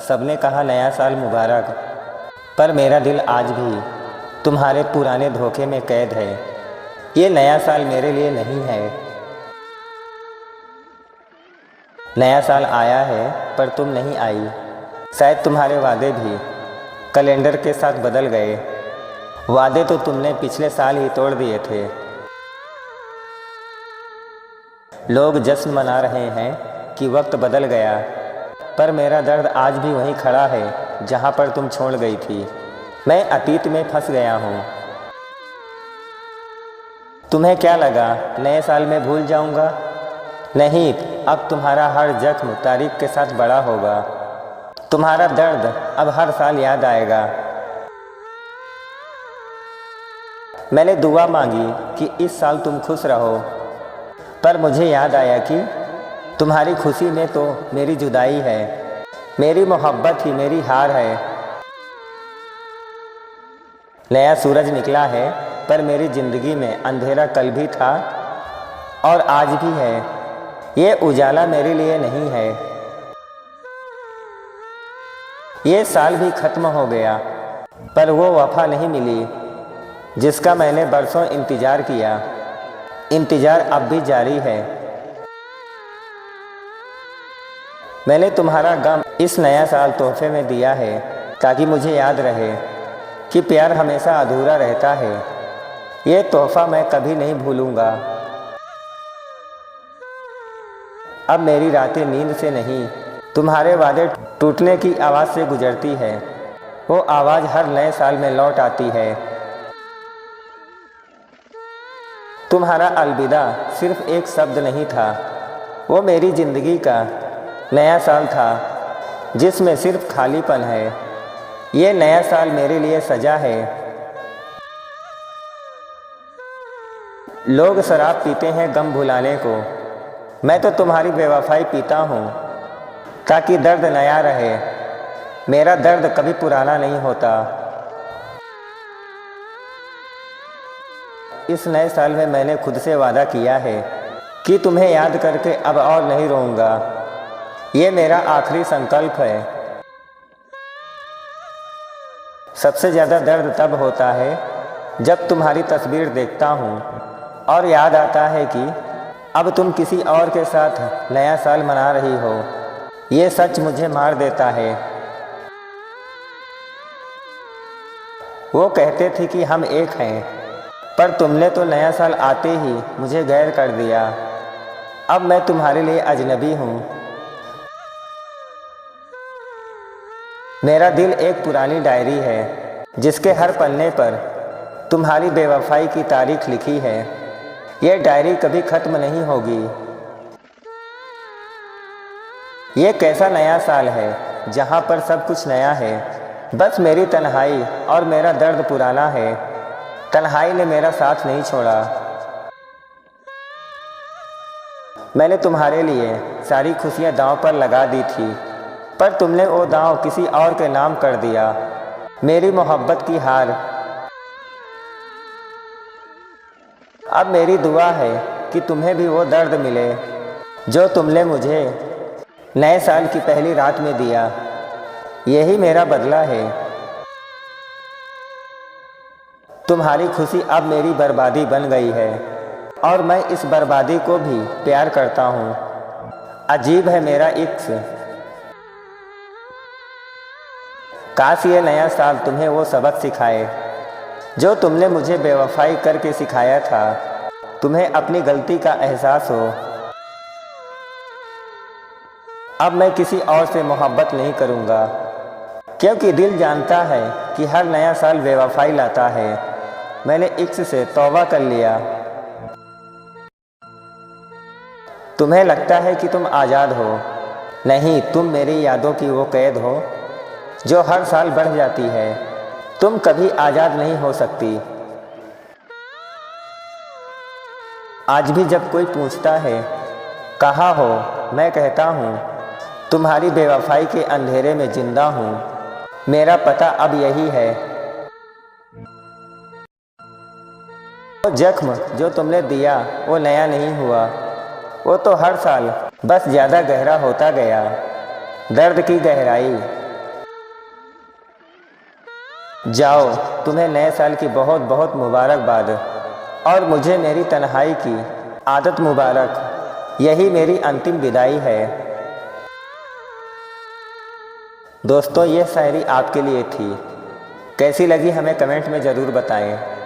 सबने कहा नया साल मुबारक, पर मेरा दिल आज भी तुम्हारे पुराने धोखे में कैद है। ये नया साल मेरे लिए नहीं है। नया साल आया है पर तुम नहीं आई। शायद तुम्हारे वादे भी कैलेंडर के साथ बदल गए। वादे तो तुमने पिछले साल ही तोड़ दिए थे। लोग जश्न मना रहे हैं कि वक्त बदल गया, पर मेरा दर्द आज भी वहीं खड़ा है जहां पर तुम छोड़ गई थी। मैं अतीत में फंस गया हूँ। तुम्हें क्या लगा नए साल में भूल जाऊंगा? नहीं, अब तुम्हारा हर जख्म तारीख के साथ बड़ा होगा। तुम्हारा दर्द अब हर साल याद आएगा। मैंने दुआ मांगी कि इस साल तुम खुश रहो, पर मुझे याद आया कि तुम्हारी खुशी में तो मेरी जुदाई है। मेरी मोहब्बत ही मेरी हार है। नया सूरज निकला है, पर मेरी ज़िंदगी में अंधेरा कल भी था और आज भी है। ये उजाला मेरे लिए नहीं है। ये साल भी ख़त्म हो गया, पर वो वफ़ा नहीं मिली जिसका मैंने बरसों इंतज़ार किया। इंतज़ार अब भी जारी है। मैंने तुम्हारा गम इस नया साल तोहफे में दिया है, ताकि मुझे याद रहे कि प्यार हमेशा अधूरा रहता है। ये तोहफ़ा मैं कभी नहीं भूलूंगा। अब मेरी रातें नींद से नहीं, तुम्हारे वादे टूटने की आवाज़ से गुजरती है। वो आवाज़ हर नए साल में लौट आती है। तुम्हारा अलविदा सिर्फ एक शब्द नहीं था, वो मेरी ज़िंदगी का नया साल था जिसमें सिर्फ खालीपन है। ये नया साल मेरे लिए सजा है। लोग शराब पीते हैं गम भुलाने को, मैं तो तुम्हारी बेवफाई पीता हूँ ताकि दर्द नया रहे। मेरा दर्द कभी पुराना नहीं होता। इस नए साल में मैंने खुद से वादा किया है कि तुम्हें याद करके अब और नहीं रोऊंगा। ये मेरा आखिरी संकल्प है। सबसे ज़्यादा दर्द तब होता है जब तुम्हारी तस्वीर देखता हूँ और याद आता है कि अब तुम किसी और के साथ नया साल मना रही हो। ये सच मुझे मार देता है। वो कहते थे कि हम एक हैं, पर तुमने तो नया साल आते ही मुझे गैर कर दिया। अब मैं तुम्हारे लिए अजनबी हूँ। मेरा दिल एक पुरानी डायरी है जिसके हर पन्ने पर तुम्हारी बेवफाई की तारीख लिखी है। ये डायरी कभी ख़त्म नहीं होगी। ये कैसा नया साल है जहाँ पर सब कुछ नया है। बस मेरी तन्हाई और मेरा दर्द पुराना है। तन्हाई ने मेरा साथ नहीं छोड़ा। मैंने तुम्हारे लिए सारी खुशियाँ दांव पर लगा दी थी, पर तुमने वो दांव किसी और के नाम कर दिया। मेरी मोहब्बत की हार। अब मेरी दुआ है कि तुम्हें भी वो दर्द मिले जो तुमने मुझे नए साल की पहली रात में दिया। यही मेरा बदला है। तुम्हारी खुशी अब मेरी बर्बादी बन गई है और मैं इस बर्बादी को भी प्यार करता हूँ। अजीब है मेरा इश्क। काश ये नया साल तुम्हें वो सबक सिखाए जो तुमने मुझे बेवफाई करके सिखाया था। तुम्हें अपनी गलती का एहसास हो। अब मैं किसी और से मोहब्बत नहीं करूँगा, क्योंकि दिल जानता है कि हर नया साल बेवफाई लाता है। मैंने इश्क से तौबा कर लिया। तुम्हें लगता है कि तुम आज़ाद हो। नहीं, तुम मेरी यादों की वो कैद हो जो हर साल बढ़ जाती है। तुम कभी आज़ाद नहीं हो सकती। आज भी जब कोई पूछता है कहाँ हो, मैं कहता हूँ तुम्हारी बेवफाई के अंधेरे में जिंदा हूँ। मेरा पता अब यही है। वो जख्म जो तुमने दिया वो नया नहीं हुआ, वो तो हर साल बस ज़्यादा गहरा होता गया। दर्द की गहराई जाओ, तुम्हें नए साल की बहुत बहुत मुबारकबाद। और मुझे मेरी तन्हाई की आदत मुबारक। यही मेरी अंतिम विदाई है। दोस्तों, ये शायरी आपके लिए थी। कैसी लगी हमें कमेंट में ज़रूर बताएं।